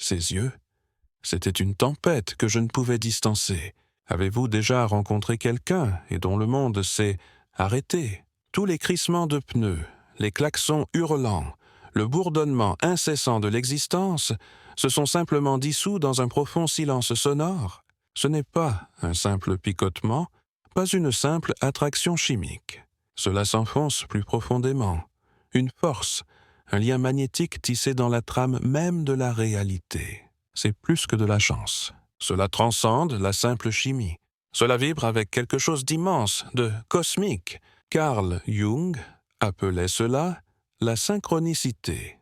Ses yeux? C'était une tempête que je ne pouvais distancer. Avez-vous déjà rencontré quelqu'un et dont le monde s'est arrêté? Tous les crissements de pneus, les klaxons hurlants, le bourdonnement incessant de l'existence se sont simplement dissous dans un profond silence sonore. Ce n'est pas un simple picotement, pas une simple attraction chimique. Cela s'enfonce plus profondément. Une force, un lien magnétique tissé dans la trame même de la réalité. C'est plus que de la chance. Cela transcende la simple chimie. Cela vibre avec quelque chose d'immense, de cosmique. Carl Jung appelait cela la synchronicité.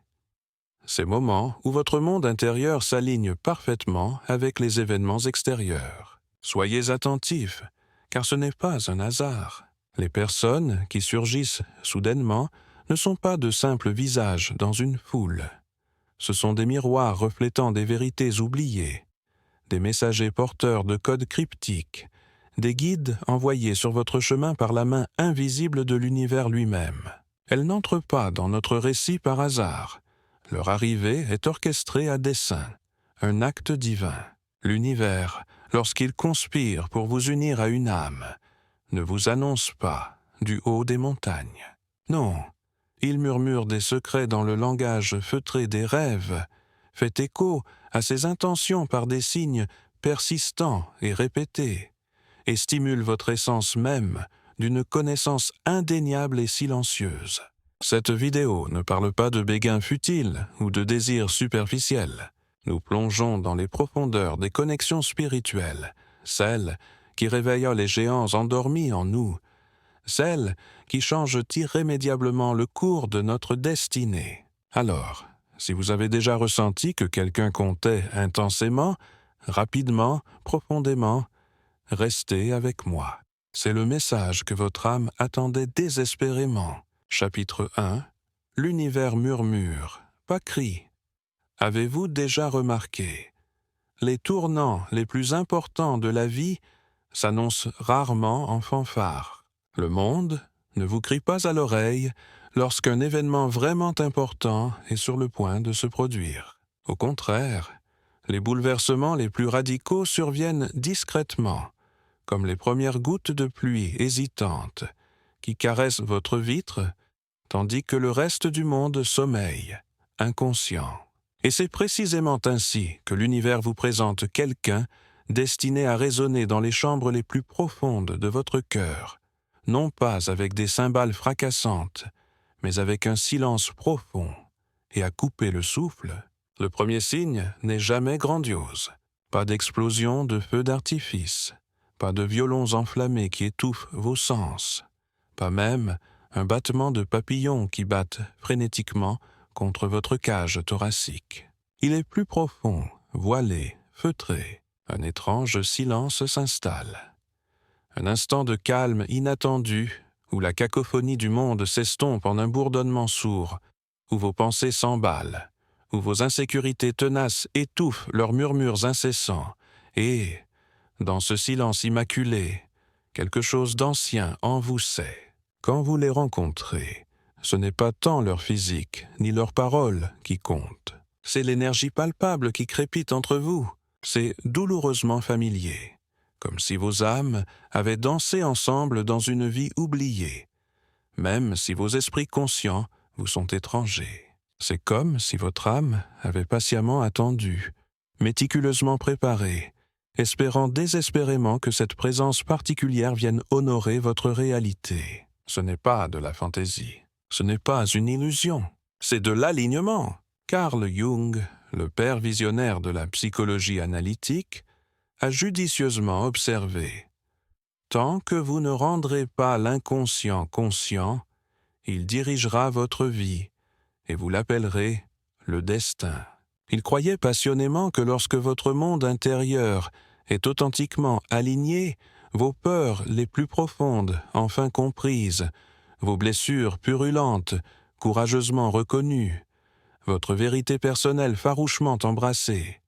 Ces moments où votre monde intérieur s'aligne parfaitement avec les événements extérieurs. Soyez attentifs, car ce n'est pas un hasard. Les personnes qui surgissent soudainement ne sont pas de simples visages dans une foule. Ce sont des miroirs reflétant des vérités oubliées, des messagers porteurs de codes cryptiques, des guides envoyés sur votre chemin par la main invisible de l'univers lui-même. Elles n'entrent pas dans notre récit par hasard. Leur arrivée est orchestrée à dessein, un acte divin. L'univers, lorsqu'il conspire pour vous unir à une âme, ne vous annonce pas du haut des montagnes. Non, il murmure des secrets dans le langage feutré des rêves, fait écho à ses intentions par des signes persistants et répétés, et stimule votre essence même d'une connaissance indéniable et silencieuse. Cette vidéo ne parle pas de béguins futiles ou de désirs superficiels. Nous plongeons dans les profondeurs des connexions spirituelles, celles qui réveillent les géants endormis en nous, celles qui changent irrémédiablement le cours de notre destinée. Alors, si vous avez déjà ressenti que quelqu'un comptait intensément, rapidement, profondément, restez avec moi. C'est le message que votre âme attendait désespérément. Chapitre 1. L'univers murmure, pas crie. Avez-vous déjà remarqué? Les tournants les plus importants de la vie s'annoncent rarement en fanfare. Le monde ne vous crie pas à l'oreille lorsqu'un événement vraiment important est sur le point de se produire. Au contraire, les bouleversements les plus radicaux surviennent discrètement, comme les premières gouttes de pluie hésitantes qui caressent votre vitre, tandis que le reste du monde sommeille, inconscient. Et c'est précisément ainsi que l'univers vous présente quelqu'un destiné à résonner dans les chambres les plus profondes de votre cœur, non pas avec des cymbales fracassantes, mais avec un silence profond, et à couper le souffle. Le premier signe n'est jamais grandiose. Pas d'explosion de feux d'artifice, pas de violons enflammés qui étouffent vos sens, pas même un battement de papillons qui battent frénétiquement contre votre cage thoracique. Il est plus profond, voilé, feutré. Un étrange silence s'installe. Un instant de calme inattendu, où la cacophonie du monde s'estompe en un bourdonnement sourd, où vos pensées s'emballent, où vos insécurités tenaces étouffent leurs murmures incessants, et, dans ce silence immaculé, quelque chose d'ancien en vous sait. Quand vous les rencontrez, ce n'est pas tant leur physique ni leurs paroles qui comptent. C'est l'énergie palpable qui crépite entre vous. C'est douloureusement familier, comme si vos âmes avaient dansé ensemble dans une vie oubliée, même si vos esprits conscients vous sont étrangers. C'est comme si votre âme avait patiemment attendu, méticuleusement préparé, espérant désespérément que cette présence particulière vienne honorer votre réalité. Ce n'est pas de la fantaisie, ce n'est pas une illusion, c'est de l'alignement. Carl Jung, le père visionnaire de la psychologie analytique, a judicieusement observé « Tant que vous ne rendrez pas l'inconscient conscient, il dirigera votre vie, et vous l'appellerez le destin. » Il croyait passionnément que lorsque votre monde intérieur est authentiquement aligné, vos peurs les plus profondes, enfin comprises, vos blessures purulentes, courageusement reconnues, votre vérité personnelle farouchement embrassée,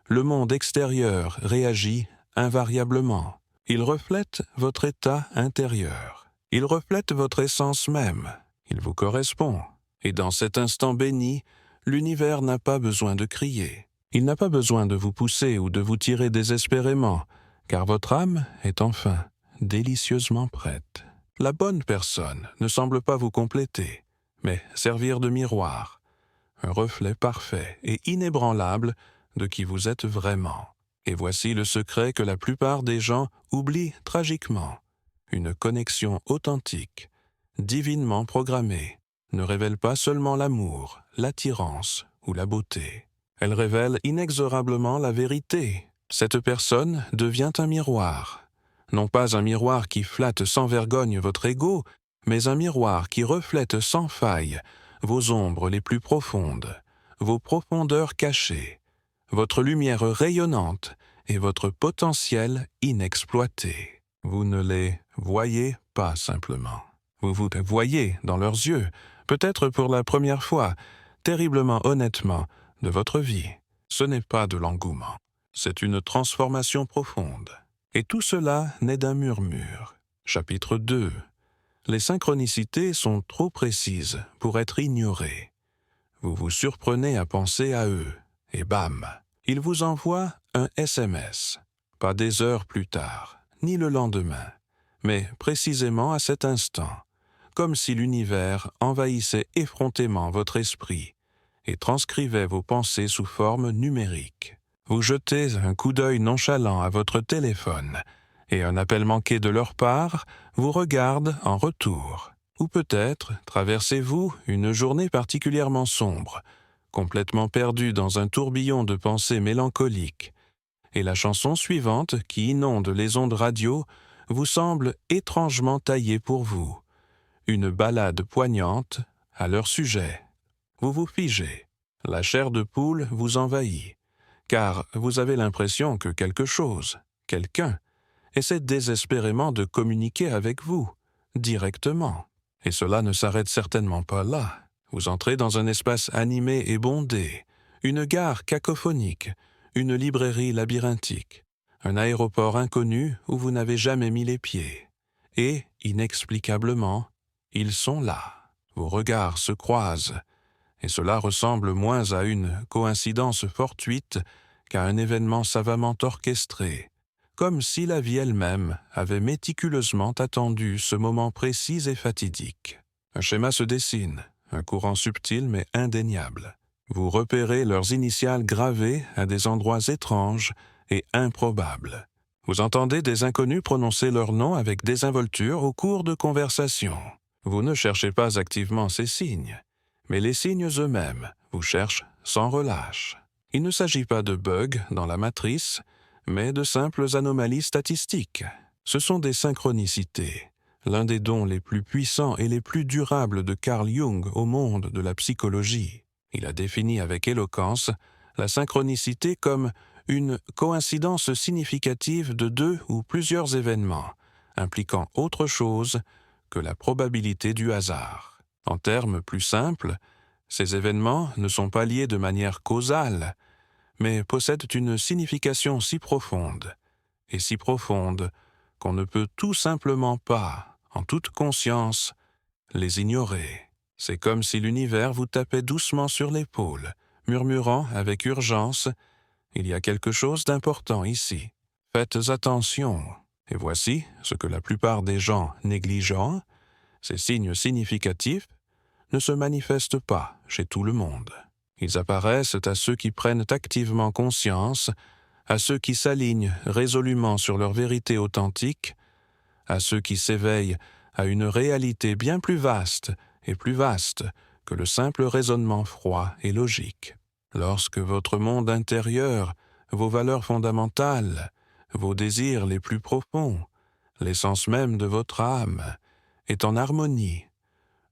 le monde extérieur réagit invariablement. Il reflète votre état intérieur. Il reflète votre essence même. Il vous correspond. Et dans cet instant béni, l'univers n'a pas besoin de crier. Il n'a pas besoin de vous pousser ou de vous tirer désespérément, car votre âme est enfin délicieusement prête. La bonne personne ne semble pas vous compléter, mais servir de miroir, un reflet parfait et inébranlable de qui vous êtes vraiment. Et voici le secret que la plupart des gens oublient tragiquement. Une connexion authentique, divinement programmée, ne révèle pas seulement l'amour, l'attirance ou la beauté. Elle révèle inexorablement la vérité. Cette personne devient un miroir. Non pas un miroir qui flatte sans vergogne votre ego, mais un miroir qui reflète sans faille vos ombres les plus profondes, vos profondeurs cachées, votre lumière rayonnante et votre potentiel inexploité. Vous ne les voyez pas simplement. Vous vous voyez dans leurs yeux, peut-être pour la première fois, terriblement honnêtement, de votre vie. Ce n'est pas de l'engouement, c'est une transformation profonde. Et tout cela naît d'un murmure. Chapitre 2. Les synchronicités sont trop précises pour être ignorées. Vous vous surprenez à penser à eux, et bam, ils vous envoient un SMS. Pas des heures plus tard, ni le lendemain, mais précisément à cet instant, comme si l'univers envahissait effrontément votre esprit et transcrivait vos pensées sous forme numérique. Vous jetez un coup d'œil nonchalant à votre téléphone, et un appel manqué de leur part vous regarde en retour. Ou peut-être traversez-vous une journée particulièrement sombre, complètement perdu dans un tourbillon de pensées mélancoliques, et la chanson suivante qui inonde les ondes radio vous semble étrangement taillée pour vous, une ballade poignante à leur sujet. Vous vous figez, la chair de poule vous envahit, car vous avez l'impression que quelque chose, quelqu'un, essaie désespérément de communiquer avec vous, directement. Et cela ne s'arrête certainement pas là. Vous entrez dans un espace animé et bondé, une gare cacophonique, une librairie labyrinthique, un aéroport inconnu où vous n'avez jamais mis les pieds. Et, inexplicablement, ils sont là. Vos regards se croisent, et cela ressemble moins à une coïncidence fortuite qu'à un événement savamment orchestré, comme si la vie elle-même avait méticuleusement attendu ce moment précis et fatidique. Un schéma se dessine, un courant subtil mais indéniable. Vous repérez leurs initiales gravées à des endroits étranges et improbables. Vous entendez des inconnus prononcer leur nom avec désinvolture au cours de conversations. Vous ne cherchez pas activement ces signes, mais les signes eux-mêmes vous cherchent sans relâche. Il ne s'agit pas de bugs dans la matrice, mais de simples anomalies statistiques. Ce sont des synchronicités, l'un des dons les plus puissants et les plus durables de Carl Jung au monde de la psychologie. Il a défini avec éloquence la synchronicité comme une coïncidence significative de deux ou plusieurs événements, impliquant autre chose que la probabilité du hasard. En termes plus simples, ces événements ne sont pas liés de manière causale, mais possèdent une signification si profonde qu'on ne peut tout simplement pas, en toute conscience, les ignorer. C'est comme si l'univers vous tapait doucement sur l'épaule, murmurant avec urgence « Il y a quelque chose d'important ici. Faites attention. » Et voici ce que la plupart des gens négligents, ces signes significatifs, ne se manifestent pas chez tout le monde. Ils apparaissent à ceux qui prennent activement conscience, à ceux qui s'alignent résolument sur leur vérité authentique, à ceux qui s'éveillent à une réalité bien plus vaste que le simple raisonnement froid et logique. Lorsque votre monde intérieur, vos valeurs fondamentales, vos désirs les plus profonds, l'essence même de votre âme, est en harmonie,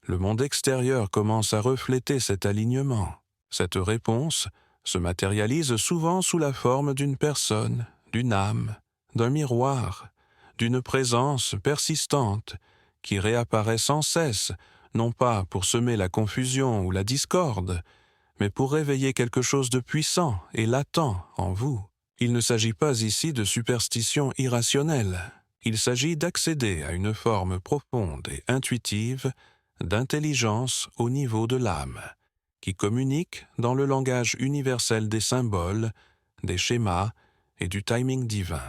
le monde extérieur commence à refléter cet alignement. Cette réponse se matérialise souvent sous la forme d'une personne, d'une âme, d'un miroir, d'une présence persistante qui réapparaît sans cesse, non pas pour semer la confusion ou la discorde, mais pour réveiller quelque chose de puissant et latent en vous. Il ne s'agit pas ici de superstition irrationnelle. Il s'agit d'accéder à une forme profonde et intuitive d'intelligence au niveau de l'âme, qui communique dans le langage universel des symboles, des schémas et du timing divin.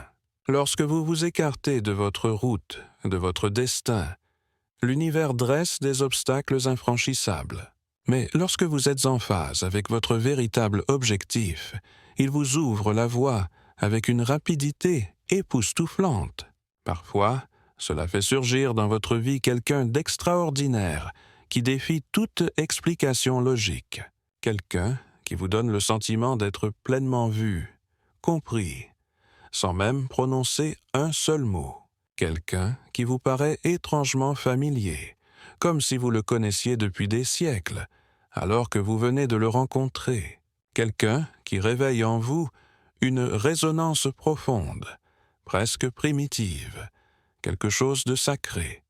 Lorsque vous vous écartez de votre route, de votre destin, l'univers dresse des obstacles infranchissables. Mais lorsque vous êtes en phase avec votre véritable objectif, il vous ouvre la voie avec une rapidité époustouflante. Parfois, cela fait surgir dans votre vie quelqu'un d'extraordinaire qui défie toute explication logique. Quelqu'un qui vous donne le sentiment d'être pleinement vu, compris, sans même prononcer un seul mot. Quelqu'un qui vous paraît étrangement familier, comme si vous le connaissiez depuis des siècles, alors que vous venez de le rencontrer. Quelqu'un qui réveille en vous une résonance profonde, presque primitive, quelque chose de sacré,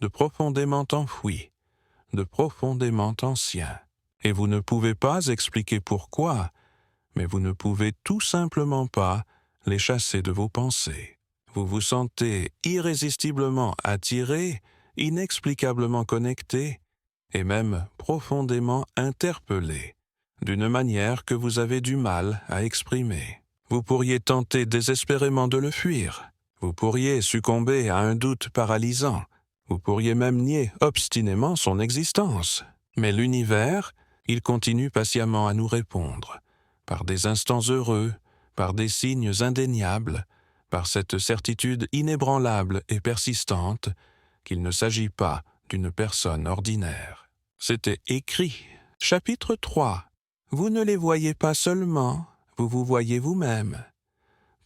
de profondément enfoui, de profondément ancien. Et vous ne pouvez pas expliquer pourquoi, mais vous ne pouvez tout simplement pas les chasser de vos pensées. Vous vous sentez irrésistiblement attiré, inexplicablement connecté, et même profondément interpellé, d'une manière que vous avez du mal à exprimer. Vous pourriez tenter désespérément de le fuir. Vous pourriez succomber à un doute paralysant. Vous pourriez même nier obstinément son existence. Mais l'univers, il continue patiemment à nous répondre, par des instants heureux, par des signes indéniables, par cette certitude inébranlable et persistante qu'il ne s'agit pas d'une personne ordinaire. C'était écrit. Chapitre 3. Vous ne les voyez pas seulement, vous vous voyez vous-même.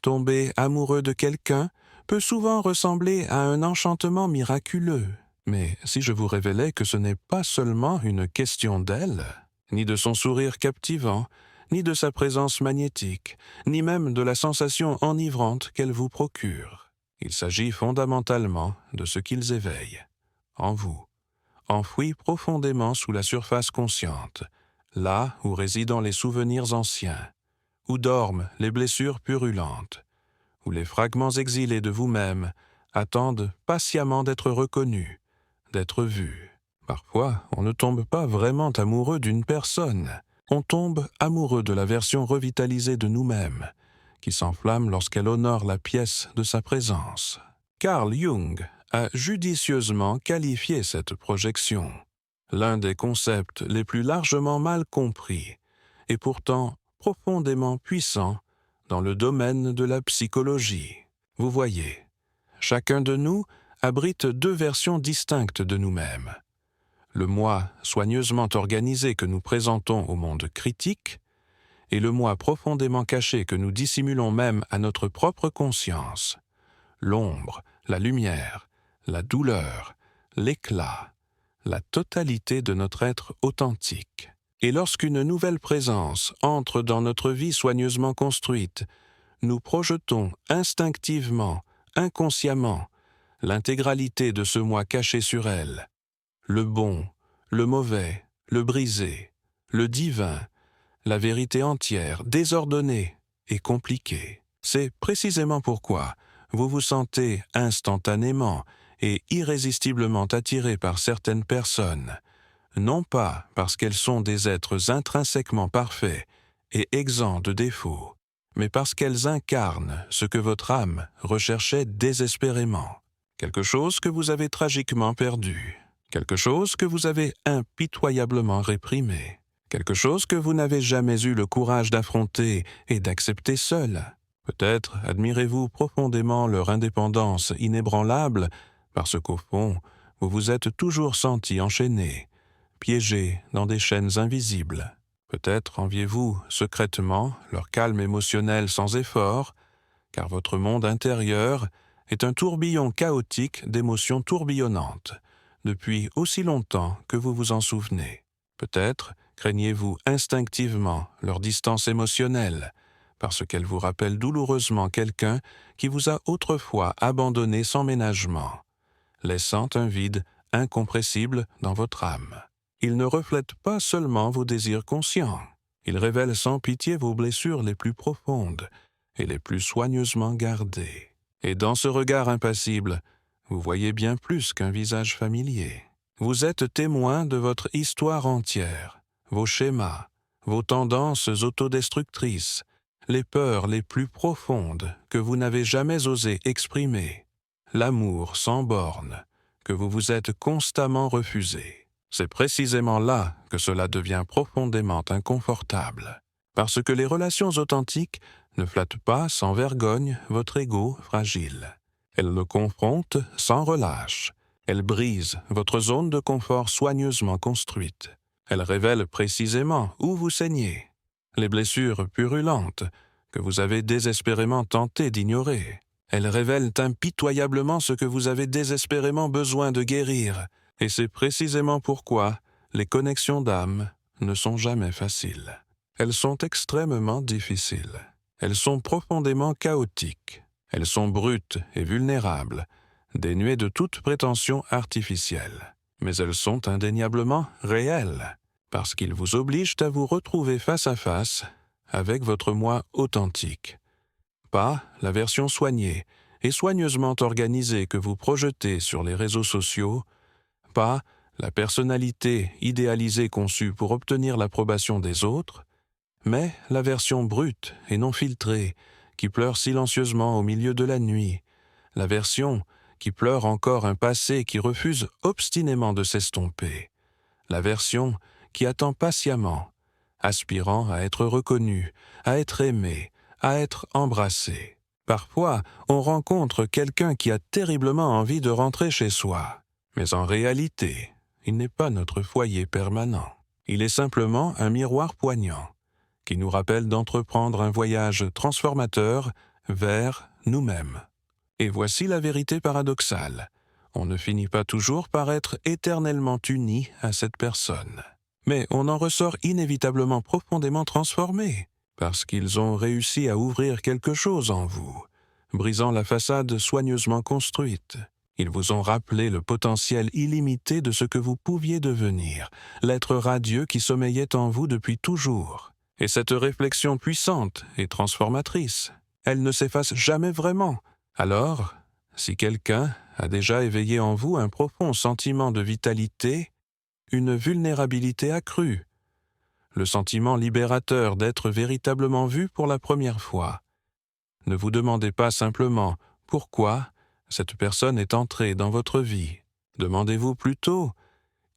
Tomber amoureux de quelqu'un peut souvent ressembler à un enchantement miraculeux. Mais si je vous révélais que ce n'est pas seulement une question d'elle, ni de son sourire captivant, ni de sa présence magnétique, ni même de la sensation enivrante qu'elle vous procure. Il s'agit fondamentalement de ce qu'ils éveillent, en vous, enfouis profondément sous la surface consciente, là où résident les souvenirs anciens, où dorment les blessures purulentes, où les fragments exilés de vous-même attendent patiemment d'être reconnus, d'être vus. Parfois, on ne tombe pas vraiment amoureux d'une personne. On tombe amoureux de la version revitalisée de nous-mêmes, qui s'enflamme lorsqu'elle honore la pièce de sa présence. Carl Jung a judicieusement qualifié cette projection, l'un des concepts les plus largement mal compris, et pourtant profondément puissant dans le domaine de la psychologie. Vous voyez, chacun de nous abrite deux versions distinctes de nous-mêmes. Le moi soigneusement organisé que nous présentons au monde critique, et le moi profondément caché que nous dissimulons même à notre propre conscience. L'ombre, la lumière, la douleur, l'éclat, la totalité de notre être authentique. Et lorsqu'une nouvelle présence entre dans notre vie soigneusement construite, nous projetons instinctivement, inconsciemment, l'intégralité de ce moi caché sur elle. Le bon, le mauvais, le brisé, le divin, la vérité entière, désordonnée et compliquée. C'est précisément pourquoi vous vous sentez instantanément et irrésistiblement attiré par certaines personnes, non pas parce qu'elles sont des êtres intrinsèquement parfaits et exempts de défauts, mais parce qu'elles incarnent ce que votre âme recherchait désespérément, quelque chose que vous avez tragiquement perdu. Quelque chose que vous avez impitoyablement réprimé, quelque chose que vous n'avez jamais eu le courage d'affronter et d'accepter seul. Peut-être admirez-vous profondément leur indépendance inébranlable, parce qu'au fond, vous vous êtes toujours senti enchaîné, piégé dans des chaînes invisibles. Peut-être enviez-vous secrètement leur calme émotionnel sans effort, car votre monde intérieur est un tourbillon chaotique d'émotions tourbillonnantes, depuis aussi longtemps que vous vous en souvenez. Peut-être craignez-vous instinctivement leur distance émotionnelle, parce qu'elle vous rappelle douloureusement quelqu'un qui vous a autrefois abandonné sans ménagement, laissant un vide incompressible dans votre âme. Il ne reflète pas seulement vos désirs conscients, il révèle sans pitié vos blessures les plus profondes et les plus soigneusement gardées. Et dans ce regard impassible, vous voyez bien plus qu'un visage familier. Vous êtes témoin de votre histoire entière, vos schémas, vos tendances autodestructrices, les peurs les plus profondes que vous n'avez jamais osé exprimer, l'amour sans bornes que vous vous êtes constamment refusé. C'est précisément là que cela devient profondément inconfortable, parce que les relations authentiques ne flattent pas sans vergogne votre ego fragile. Elles le confrontent sans relâche. Elles brisent votre zone de confort soigneusement construite. Elles révèlent précisément où vous saignez, les blessures purulentes que vous avez désespérément tenté d'ignorer. Elles révèlent impitoyablement ce que vous avez désespérément besoin de guérir, et c'est précisément pourquoi les connexions d'âme ne sont jamais faciles. Elles sont extrêmement difficiles. Elles sont profondément chaotiques. Elles sont brutes et vulnérables, dénuées de toute prétention artificielle. Mais elles sont indéniablement réelles, parce qu'ils vous obligent à vous retrouver face à face avec votre moi authentique. Pas la version soignée et soigneusement organisée que vous projetez sur les réseaux sociaux, pas la personnalité idéalisée conçue pour obtenir l'approbation des autres, mais la version brute et non filtrée qui pleure silencieusement au milieu de la nuit, la version qui pleure encore un passé qui refuse obstinément de s'estomper, la version qui attend patiemment, aspirant à être reconnue, à être aimée, à être embrassée. Parfois, on rencontre quelqu'un qui a terriblement envie de rentrer chez soi, mais en réalité, il n'est pas notre foyer permanent. Il est simplement un miroir poignant, qui nous rappelle d'entreprendre un voyage transformateur vers nous-mêmes. Et voici la vérité paradoxale. On ne finit pas toujours par être éternellement uni à cette personne. Mais on en ressort inévitablement profondément transformé, parce qu'ils ont réussi à ouvrir quelque chose en vous, brisant la façade soigneusement construite. Ils vous ont rappelé le potentiel illimité de ce que vous pouviez devenir, l'être radieux qui sommeillait en vous depuis toujours. Et cette réflexion puissante et transformatrice, elle ne s'efface jamais vraiment. Alors, si quelqu'un a déjà éveillé en vous un profond sentiment de vitalité, une vulnérabilité accrue, le sentiment libérateur d'être véritablement vu pour la première fois, ne vous demandez pas simplement pourquoi cette personne est entrée dans votre vie. Demandez-vous plutôt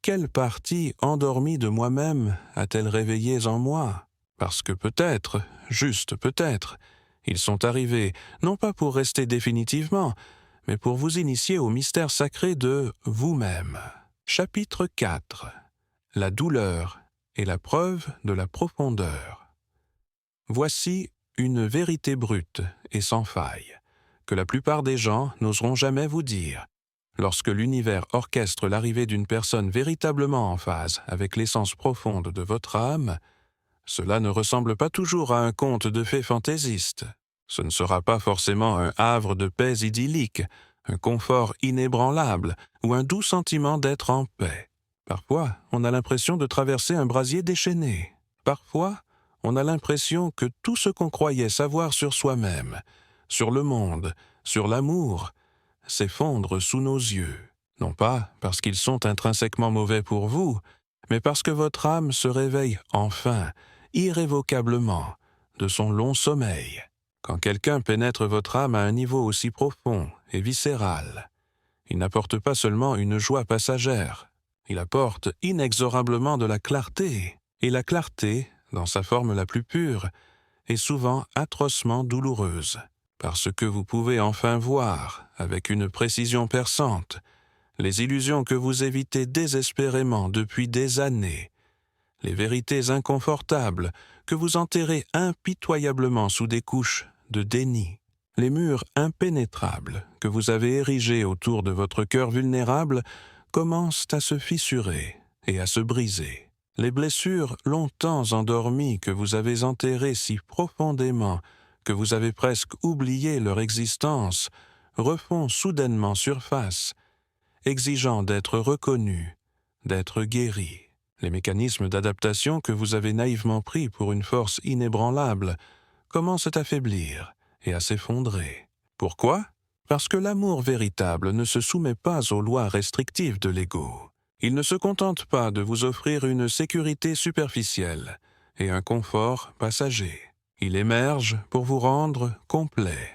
quelle partie endormie de moi-même a-t-elle réveillée en moi? Parce que peut-être, juste peut-être, ils sont arrivés, non pas pour rester définitivement, mais pour vous initier au mystère sacré de vous-même. Chapitre 4. La douleur et la preuve de la profondeur. Voici une vérité brute et sans faille, que la plupart des gens n'oseront jamais vous dire. Lorsque l'univers orchestre l'arrivée d'une personne véritablement en phase avec l'essence profonde de votre âme, cela ne ressemble pas toujours à un conte de fées fantaisistes. Ce ne sera pas forcément un havre de paix idyllique, un confort inébranlable ou un doux sentiment d'être en paix. Parfois, on a l'impression de traverser un brasier déchaîné. Parfois, on a l'impression que tout ce qu'on croyait savoir sur soi-même, sur le monde, sur l'amour, s'effondre sous nos yeux. Non pas parce qu'ils sont intrinsèquement mauvais pour vous, mais parce que votre âme se réveille enfin, irrévocablement, de son long sommeil. Quand quelqu'un pénètre votre âme à un niveau aussi profond et viscéral, il n'apporte pas seulement une joie passagère, il apporte inexorablement de la clarté. Et la clarté, dans sa forme la plus pure, est souvent atrocement douloureuse, parce que vous pouvez enfin voir, avec une précision perçante, les illusions que vous évitez désespérément depuis des années, les vérités inconfortables que vous enterrez impitoyablement sous des couches de déni, les murs impénétrables que vous avez érigés autour de votre cœur vulnérable commencent à se fissurer et à se briser. Les blessures longtemps endormies que vous avez enterrées si profondément que vous avez presque oublié leur existence refont soudainement surface, exigeant d'être reconnus, d'être guéris. Les mécanismes d'adaptation que vous avez naïvement pris pour une force inébranlable commencent à faiblir et à s'effondrer. Pourquoi? Parce que l'amour véritable ne se soumet pas aux lois restrictives de l'ego. Il ne se contente pas de vous offrir une sécurité superficielle et un confort passager. Il émerge pour vous rendre complet,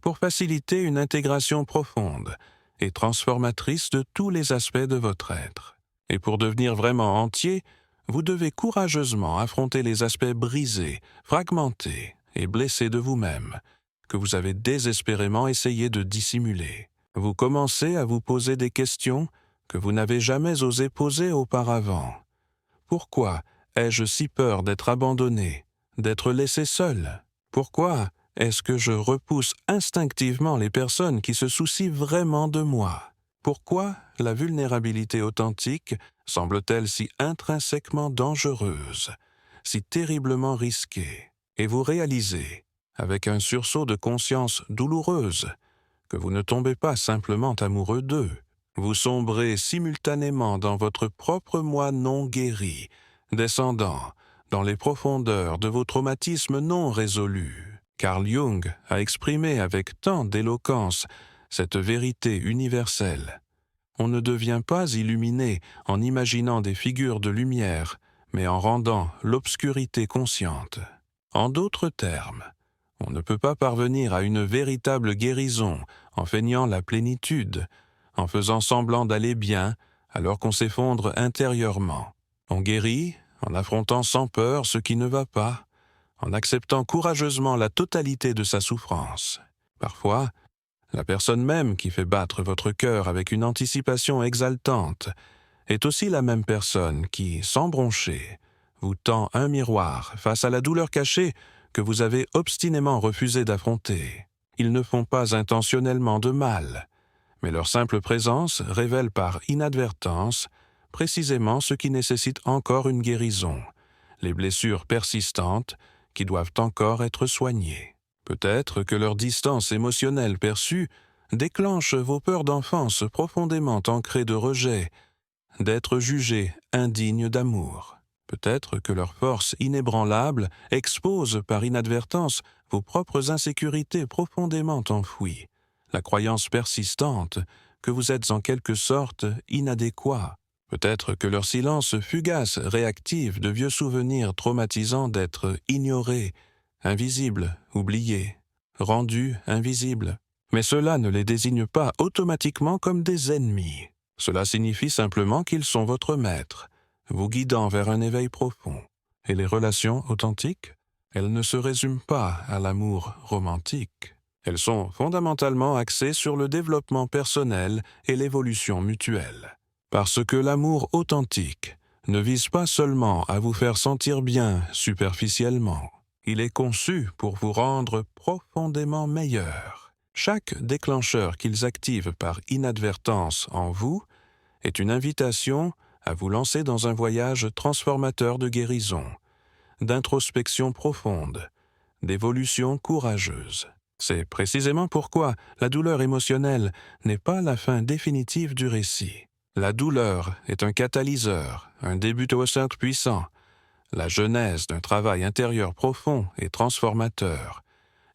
pour faciliter une intégration profonde et transformatrice de tous les aspects de votre être. Et pour devenir vraiment entier, vous devez courageusement affronter les aspects brisés, fragmentés et blessés de vous-même, que vous avez désespérément essayé de dissimuler. Vous commencez à vous poser des questions que vous n'avez jamais osé poser auparavant. Pourquoi ai-je si peur d'être abandonné, d'être laissé seul? Pourquoi est-ce que je repousse instinctivement les personnes qui se soucient vraiment de moi? Pourquoi la vulnérabilité authentique semble-t-elle si intrinsèquement dangereuse, si terriblement risquée? Et vous réalisez, avec un sursaut de conscience douloureuse, que vous ne tombez pas simplement amoureux d'eux. Vous sombrez simultanément dans votre propre moi non guéri, descendant dans les profondeurs de vos traumatismes non résolus. Carl Jung a exprimé avec tant d'éloquence cette vérité universelle. On ne devient pas illuminé en imaginant des figures de lumière, mais en rendant l'obscurité consciente. En d'autres termes, on ne peut pas parvenir à une véritable guérison en feignant la plénitude, en faisant semblant d'aller bien alors qu'on s'effondre intérieurement. On guérit en affrontant sans peur ce qui ne va pas, en acceptant courageusement la totalité de sa souffrance. Parfois, la personne même qui fait battre votre cœur avec une anticipation exaltante est aussi la même personne qui, sans broncher, vous tend un miroir face à la douleur cachée que vous avez obstinément refusé d'affronter. Ils ne font pas intentionnellement de mal, mais leur simple présence révèle par inadvertance précisément ce qui nécessite encore une guérison, les blessures persistantes qui doivent encore être soignées. Peut-être que leur distance émotionnelle perçue déclenche vos peurs d'enfance profondément ancrées de rejet, d'être jugé indigne d'amour. Peut-être que leur force inébranlable expose par inadvertance vos propres insécurités profondément enfouies, la croyance persistante que vous êtes en quelque sorte inadéquat. Peut-être que leur silence fugace réactive de vieux souvenirs traumatisants d'être ignorés, invisibles, oubliés, rendus invisibles. Mais cela ne les désigne pas automatiquement comme des ennemis. Cela signifie simplement qu'ils sont votre maître, vous guidant vers un éveil profond. Et les relations authentiques, elles ne se résument pas à l'amour romantique. Elles sont fondamentalement axées sur le développement personnel et l'évolution mutuelle. Parce que l'amour authentique ne vise pas seulement à vous faire sentir bien superficiellement. Il est conçu pour vous rendre profondément meilleur. Chaque déclencheur qu'ils activent par inadvertance en vous est une invitation à vous lancer dans un voyage transformateur de guérison, d'introspection profonde, d'évolution courageuse. C'est précisément pourquoi la douleur émotionnelle n'est pas la fin définitive du récit. La douleur est un catalyseur, un débutosseur puissant, la genèse d'un travail intérieur profond et transformateur,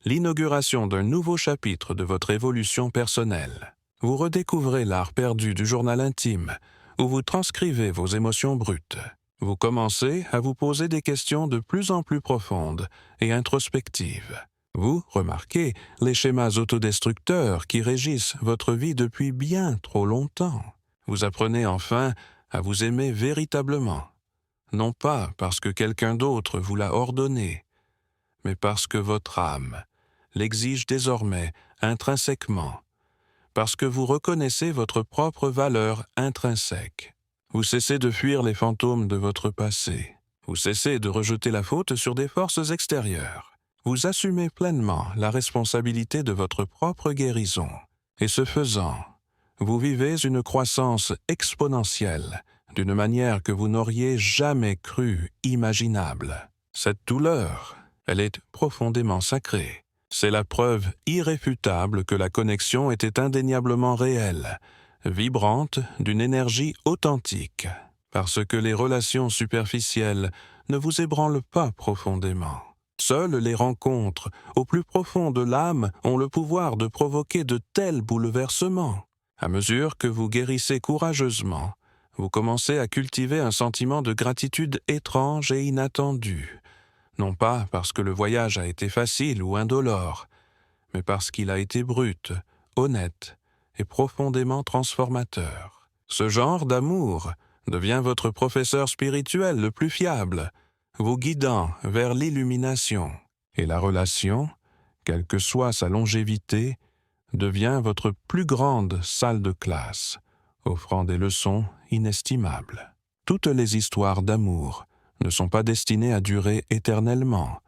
l'inauguration d'un nouveau chapitre de votre évolution personnelle. Vous redécouvrez l'art perdu du journal intime, où vous transcrivez vos émotions brutes. Vous commencez à vous poser des questions de plus en plus profondes et introspectives. Vous remarquez les schémas autodestructeurs qui régissent votre vie depuis bien trop longtemps. Vous apprenez enfin à vous aimer véritablement, non pas parce que quelqu'un d'autre vous l'a ordonné, mais parce que votre âme l'exige désormais intrinsèquement, parce que vous reconnaissez votre propre valeur intrinsèque. Vous cessez de fuir les fantômes de votre passé. Vous cessez de rejeter la faute sur des forces extérieures. Vous assumez pleinement la responsabilité de votre propre guérison. Et ce faisant, vous vivez une croissance exponentielle d'une manière que vous n'auriez jamais cru imaginable. Cette douleur, elle est profondément sacrée. C'est la preuve irréfutable que la connexion était indéniablement réelle, vibrante d'une énergie authentique, parce que les relations superficielles ne vous ébranlent pas profondément. Seules les rencontres au plus profond de l'âme ont le pouvoir de provoquer de tels bouleversements. À mesure que vous guérissez courageusement, vous commencez à cultiver un sentiment de gratitude étrange et inattendu, non pas parce que le voyage a été facile ou indolore, mais parce qu'il a été brut, honnête et profondément transformateur. Ce genre d'amour devient votre professeur spirituel le plus fiable, vous guidant vers l'illumination. Et la relation, quelle que soit sa longévité, devient votre plus grande salle de classe, offrant des leçons inestimables. Toutes les histoires d'amour ne sont pas destinées à durer éternellement,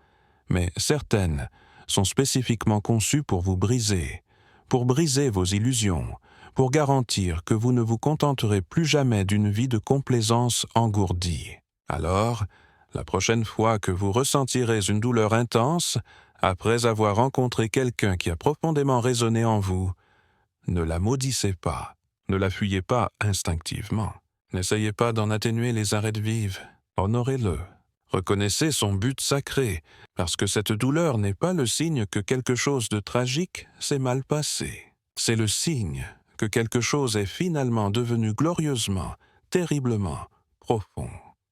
mais certaines sont spécifiquement conçues pour vous briser, pour briser vos illusions, pour garantir que vous ne vous contenterez plus jamais d'une vie de complaisance engourdie. Alors, la prochaine fois que vous ressentirez une douleur intense, après avoir rencontré quelqu'un qui a profondément résonné en vous, ne la maudissez pas, ne la fuyez pas instinctivement. N'essayez pas d'en atténuer les arrêts de vivre, honorez-le. Reconnaissez son but sacré, parce que cette douleur n'est pas le signe que quelque chose de tragique s'est mal passé. C'est le signe que quelque chose est finalement devenu glorieusement, terriblement profond.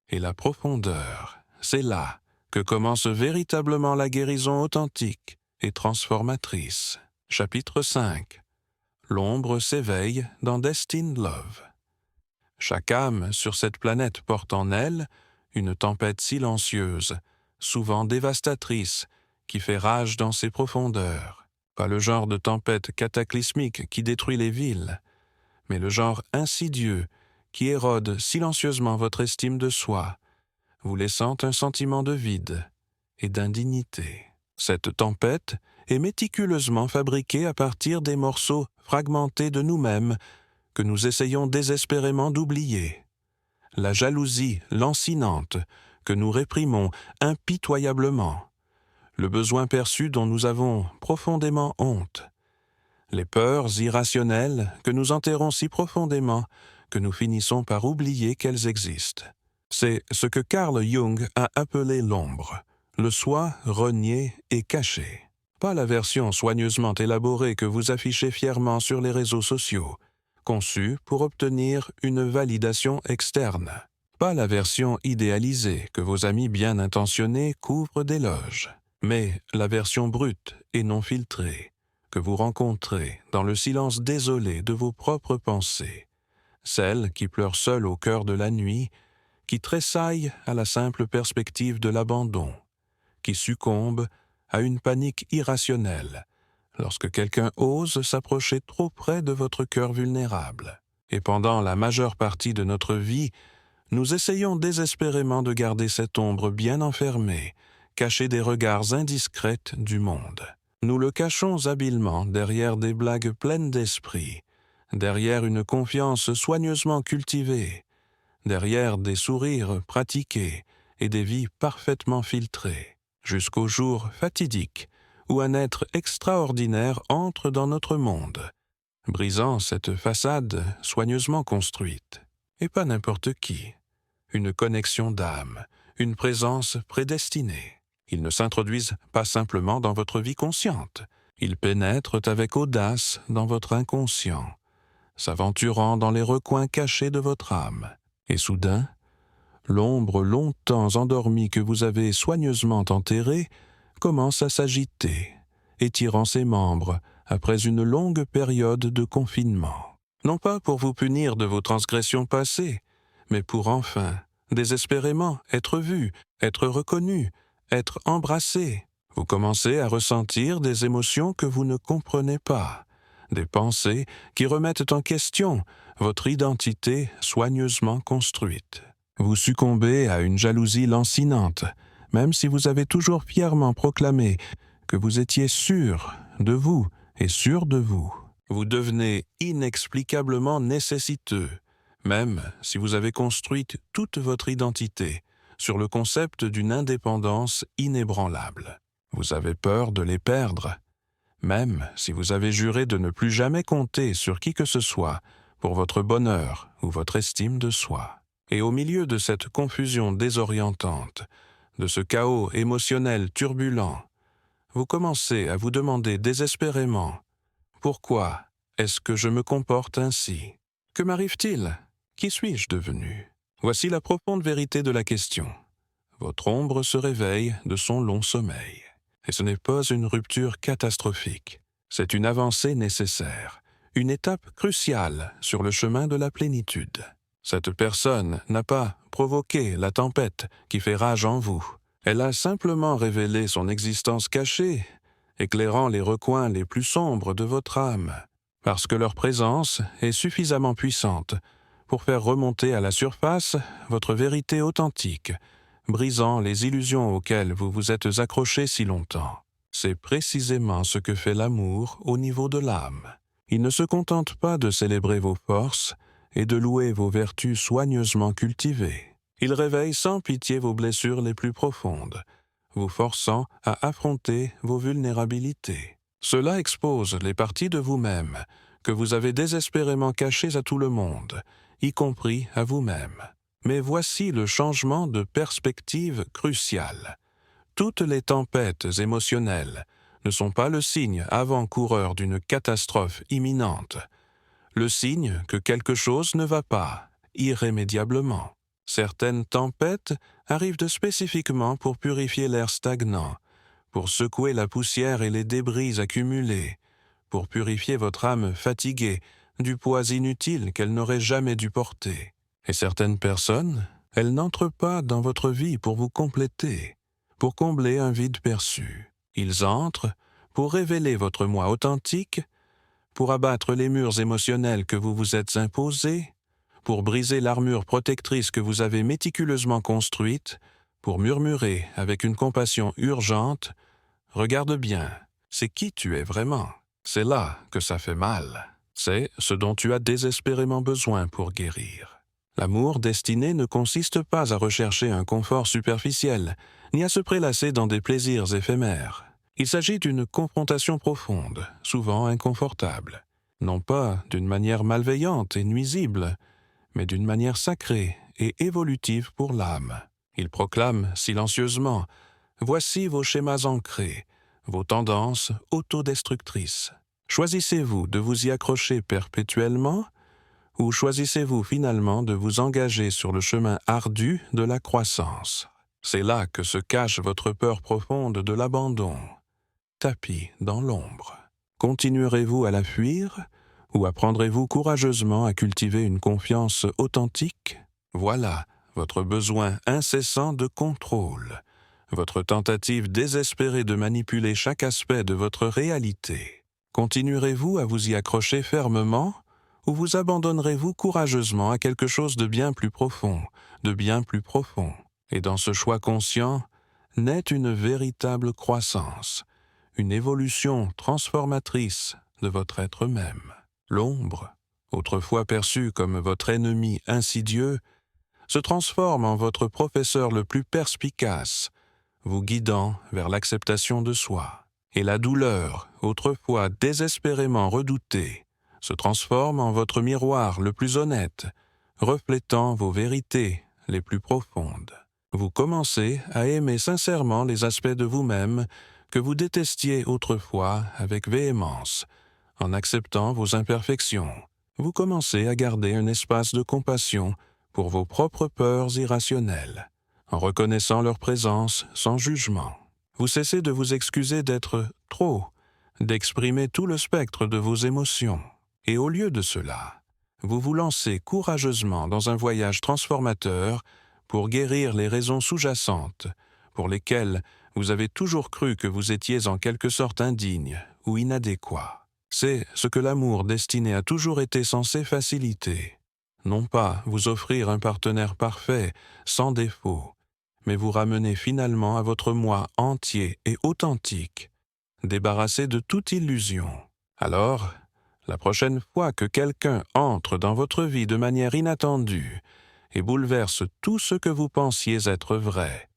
Et la profondeur, c'est là que commence véritablement la guérison authentique et transformatrice. Chapitre 5. L'ombre s'éveille dans Destined Love. Chaque âme sur cette planète porte en elle une tempête silencieuse, souvent dévastatrice, qui fait rage dans ses profondeurs. Pas le genre de tempête cataclysmique qui détruit les villes, mais le genre insidieux qui érode silencieusement votre estime de soi, vous laissant un sentiment de vide et d'indignité. Cette tempête est méticuleusement fabriquée à partir des morceaux fragmentés de nous-mêmes que nous essayons désespérément d'oublier. La jalousie lancinante que nous réprimons impitoyablement, le besoin perçu dont nous avons profondément honte, les peurs irrationnelles que nous enterrons si profondément que nous finissons par oublier qu'elles existent. C'est ce que Carl Jung a appelé l'ombre, le soi renié et caché. Pas la version soigneusement élaborée que vous affichez fièrement sur les réseaux sociaux, conçue pour obtenir une validation externe. Pas la version idéalisée que vos amis bien intentionnés couvrent d'éloges, mais la version brute et non filtrée que vous rencontrez dans le silence désolé de vos propres pensées, celle qui pleure seule au cœur de la nuit, qui tressaille à la simple perspective de l'abandon, qui succombe à une panique irrationnelle lorsque quelqu'un ose s'approcher trop près de votre cœur vulnérable. Et pendant la majeure partie de notre vie, nous essayons désespérément de garder cette ombre bien enfermée, cachée des regards indiscrets du monde. Nous le cachons habilement derrière des blagues pleines d'esprit, derrière une confiance soigneusement cultivée, derrière des sourires pratiqués et des vies parfaitement filtrées, jusqu'au jour fatidique où un être extraordinaire entre dans notre monde, brisant cette façade soigneusement construite. Et pas n'importe qui. Une connexion d'âme, une présence prédestinée. Ils ne s'introduisent pas simplement dans votre vie consciente, ils pénètrent avec audace dans votre inconscient, s'aventurant dans les recoins cachés de votre âme. Et soudain, l'ombre longtemps endormie que vous avez soigneusement enterrée commence à s'agiter, étirant ses membres après une longue période de confinement. Non pas pour vous punir de vos transgressions passées, mais pour enfin, désespérément, être vu, être reconnu, être embrassé. Vous commencez à ressentir des émotions que vous ne comprenez pas, des pensées qui remettent en question votre identité soigneusement construite. Vous succombez à une jalousie lancinante, même si vous avez toujours fièrement proclamé que vous étiez sûr de vous et sûr de vous. Vous devenez inexplicablement nécessiteux, même si vous avez construit toute votre identité sur le concept d'une indépendance inébranlable. Vous avez peur de les perdre, même si vous avez juré de ne plus jamais compter sur qui que ce soit pour votre bonheur ou votre estime de soi. Et au milieu de cette confusion désorientante, de ce chaos émotionnel turbulent, vous commencez à vous demander désespérément « Pourquoi est-ce que je me comporte ainsi ? Que m'arrive-t-il ? Qui suis-je devenu? Voici la profonde vérité de la question. Votre ombre se réveille de son long sommeil. Et ce n'est pas une rupture catastrophique. C'est une avancée nécessaire, une étape cruciale sur le chemin de la plénitude. Cette personne n'a pas provoqué la tempête qui fait rage en vous. Elle a simplement révélé son existence cachée, éclairant les recoins les plus sombres de votre âme, parce que leur présence est suffisamment puissante pour faire remonter à la surface votre vérité authentique, brisant les illusions auxquelles vous vous êtes accrochés si longtemps. C'est précisément ce que fait l'amour au niveau de l'âme. Il ne se contente pas de célébrer vos forces et de louer vos vertus soigneusement cultivées. Il réveille sans pitié vos blessures les plus profondes, vous forçant à affronter vos vulnérabilités. Cela expose les parties de vous-même que vous avez désespérément cachées à tout le monde, y compris à vous-même. Mais voici le changement de perspective crucial. Toutes les tempêtes émotionnelles ne sont pas le signe avant-coureur d'une catastrophe imminente, le signe que quelque chose ne va pas, irrémédiablement. Certaines tempêtes arrivent spécifiquement pour purifier l'air stagnant, pour secouer la poussière et les débris accumulés, pour purifier votre âme fatiguée du poids inutile qu'elle n'aurait jamais dû porter. Et certaines personnes, elles n'entrent pas dans votre vie pour vous compléter, pour combler un vide perçu. Ils entrent pour révéler votre moi authentique, pour abattre les murs émotionnels que vous vous êtes imposés, pour briser l'armure protectrice que vous avez méticuleusement construite, pour murmurer avec une compassion urgente « Regarde bien, c'est qui tu es vraiment. C'est là que ça fait mal. C'est ce dont tu as désespérément besoin pour guérir. » L'amour destiné ne consiste pas à rechercher un confort superficiel, ni à se prélasser dans des plaisirs éphémères. Il s'agit d'une confrontation profonde, souvent inconfortable, non pas d'une manière malveillante et nuisible, mais d'une manière sacrée et évolutive pour l'âme. Il proclame silencieusement « Voici vos schémas ancrés, vos tendances autodestructrices. Choisissez-vous de vous y accrocher perpétuellement ou choisissez-vous finalement de vous engager sur le chemin ardu de la croissance? C'est là que se cache votre peur profonde de l'abandon, tapis dans l'ombre. Continuerez-vous à la fuir ou apprendrez-vous courageusement à cultiver une confiance authentique? Voilà votre besoin incessant de contrôle, votre tentative désespérée de manipuler chaque aspect de votre réalité. Continuerez-vous à vous y accrocher fermement ou vous abandonnerez-vous courageusement à quelque chose de bien plus profond, Et dans ce choix conscient, naît une véritable croissance, une évolution transformatrice de votre être même. L'ombre, autrefois perçue comme votre ennemi insidieux, se transforme en votre professeur le plus perspicace, vous guidant vers l'acceptation de soi. Et la douleur, autrefois désespérément redoutée, se transforme en votre miroir le plus honnête, reflétant vos vérités les plus profondes. Vous commencez à aimer sincèrement les aspects de vous-même que vous détestiez autrefois avec véhémence. En acceptant vos imperfections, vous commencez à garder un espace de compassion pour vos propres peurs irrationnelles, en reconnaissant leur présence sans jugement. Vous cessez de vous excuser d'être trop, d'exprimer tout le spectre de vos émotions. Et au lieu de cela, vous vous lancez courageusement dans un voyage transformateur pour guérir les raisons sous-jacentes pour lesquelles vous avez toujours cru que vous étiez en quelque sorte indigne ou inadéquat. C'est ce que l'amour destiné a toujours été censé faciliter. Non pas vous offrir un partenaire parfait, sans défaut, mais vous ramener finalement à votre moi entier et authentique, débarrassé de toute illusion. Alors, la prochaine fois que quelqu'un entre dans votre vie de manière inattendue et bouleverse tout ce que vous pensiez être vrai,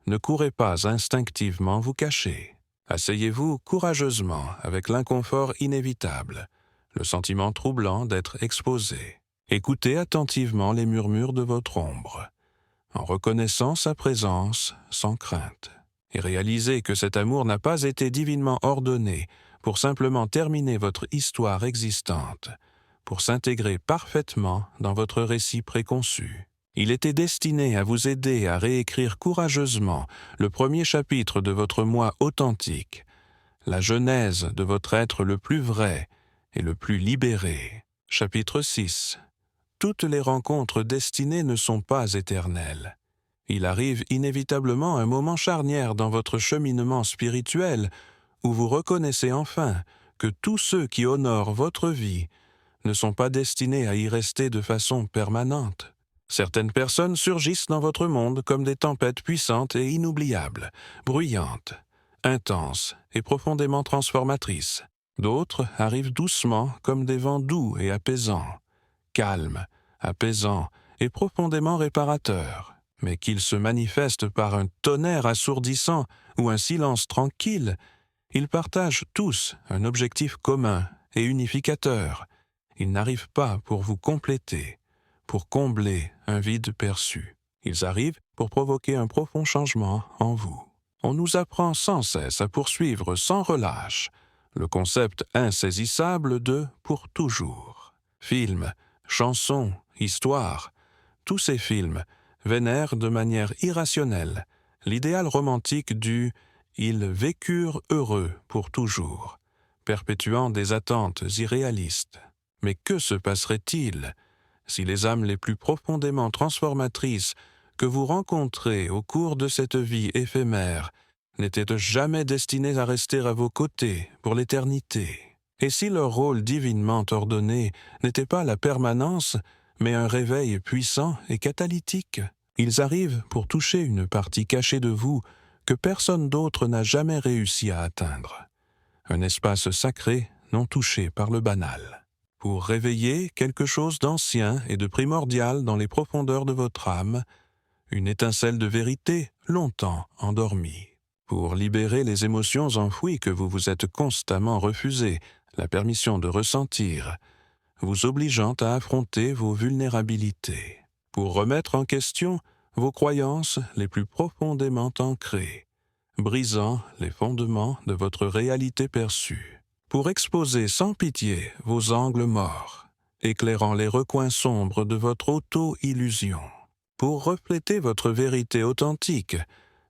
ne courez pas instinctivement vous cacher. Asseyez-vous courageusement avec l'inconfort inévitable, le sentiment troublant d'être exposé. Écoutez attentivement les murmures de votre ombre, en reconnaissant sa présence sans crainte. Et réalisez que cet amour n'a pas été divinement ordonné pour simplement terminer votre histoire existante, pour s'intégrer parfaitement dans votre récit préconçu. Il était destiné à vous aider à réécrire courageusement le premier chapitre de votre moi authentique, la genèse de votre être le plus vrai et le plus libéré. Chapitre 6. Toutes les rencontres destinées ne sont pas éternelles. Il arrive inévitablement un moment charnière dans votre cheminement spirituel où vous reconnaissez enfin que tous ceux qui honorent votre vie ne sont pas destinés à y rester de façon permanente. Certaines personnes surgissent dans votre monde comme des tempêtes puissantes et inoubliables, bruyantes, intenses et profondément transformatrices. D'autres arrivent doucement comme des vents doux et apaisants, calmes, apaisants et profondément réparateurs. Mais qu'ils se manifestent par un tonnerre assourdissant ou un silence tranquille, ils partagent tous un objectif commun et unificateur. Ils n'arrivent pas pour vous compléter, pour combler un vide perçu. Ils arrivent pour provoquer un profond changement en vous. On nous apprend sans cesse à poursuivre sans relâche le concept insaisissable de « pour toujours ». Films, chansons, histoires, tous ces films vénèrent de manière irrationnelle l'idéal romantique du « ils vécurent heureux pour toujours », perpétuant des attentes irréalistes. Mais que se passerait-il si les âmes les plus profondément transformatrices que vous rencontrez au cours de cette vie éphémère n'étaient jamais destinées à rester à vos côtés pour l'éternité? Et si leur rôle divinement ordonné n'était pas la permanence, mais un réveil puissant et catalytique? Ils arrivent pour toucher une partie cachée de vous que personne d'autre n'a jamais réussi à atteindre. Un espace sacré non touché par le banal. Pour réveiller quelque chose d'ancien et de primordial dans les profondeurs de votre âme, une étincelle de vérité longtemps endormie. Pour libérer les émotions enfouies que vous vous êtes constamment refusé la permission de ressentir, vous obligeant à affronter vos vulnérabilités. Pour remettre en question vos croyances les plus profondément ancrées, brisant les fondements de votre réalité perçue. Pour exposer sans pitié vos angles morts, éclairant les recoins sombres de votre auto-illusion. Pour refléter votre vérité authentique,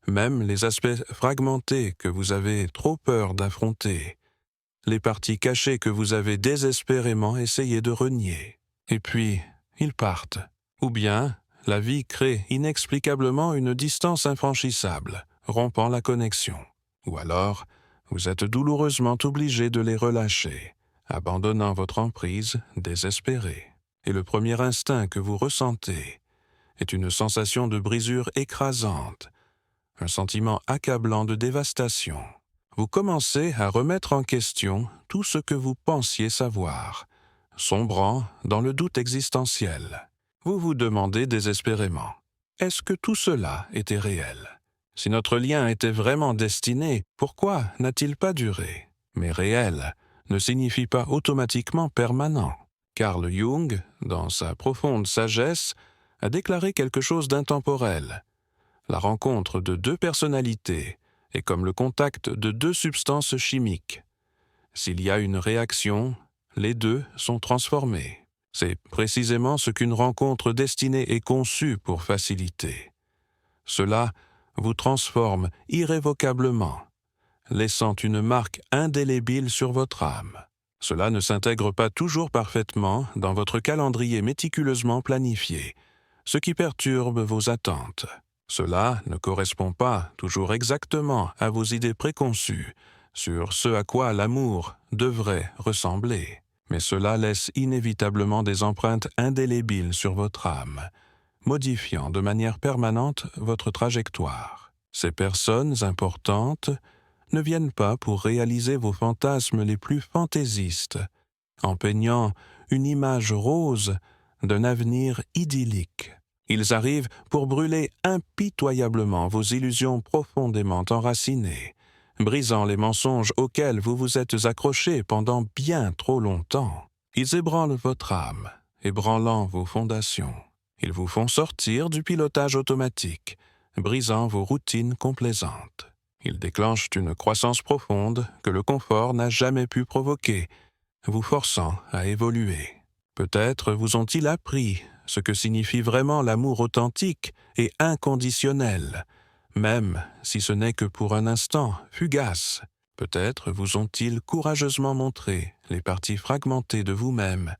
même les aspects fragmentés que vous avez trop peur d'affronter, les parties cachées que vous avez désespérément essayé de renier. Et puis, ils partent. Ou bien, la vie crée inexplicablement une distance infranchissable, rompant la connexion. Ou alors, vous êtes douloureusement obligé de les relâcher, abandonnant votre emprise désespérée. Et le premier instinct que vous ressentez est une sensation de brisure écrasante, un sentiment accablant de dévastation. Vous commencez à remettre en question tout ce que vous pensiez savoir, sombrant dans le doute existentiel. Vous vous demandez désespérément, est-ce que tout cela était réel? Si notre lien était vraiment destiné, pourquoi n'a-t-il pas duré? Mais réel ne signifie pas automatiquement permanent. Carl Jung, dans sa profonde sagesse, a déclaré quelque chose d'intemporel. La rencontre de deux personnalités est comme le contact de deux substances chimiques. S'il y a une réaction, les deux sont transformés. C'est précisément ce qu'une rencontre destinée est conçue pour faciliter. Cela vous transforme irrévocablement, laissant une marque indélébile sur votre âme. Cela ne s'intègre pas toujours parfaitement dans votre calendrier méticuleusement planifié, ce qui perturbe vos attentes. Cela ne correspond pas toujours exactement à vos idées préconçues sur ce à quoi l'amour devrait ressembler. Mais cela laisse inévitablement des empreintes indélébiles sur votre âme, modifiant de manière permanente votre trajectoire. Ces personnes importantes ne viennent pas pour réaliser vos fantasmes les plus fantaisistes, en peignant une image rose d'un avenir idyllique. Ils arrivent pour brûler impitoyablement vos illusions profondément enracinées, brisant les mensonges auxquels vous vous êtes accrochés pendant bien trop longtemps. Ils ébranlent votre âme, ébranlant vos fondations. Ils vous font sortir du pilotage automatique, brisant vos routines complaisantes. Ils déclenchent une croissance profonde que le confort n'a jamais pu provoquer, vous forçant à évoluer. Peut-être vous ont-ils appris ce que signifie vraiment l'amour authentique et inconditionnel, même si ce n'est que pour un instant fugace. Peut-être vous ont-ils courageusement montré les parties fragmentées de vous-même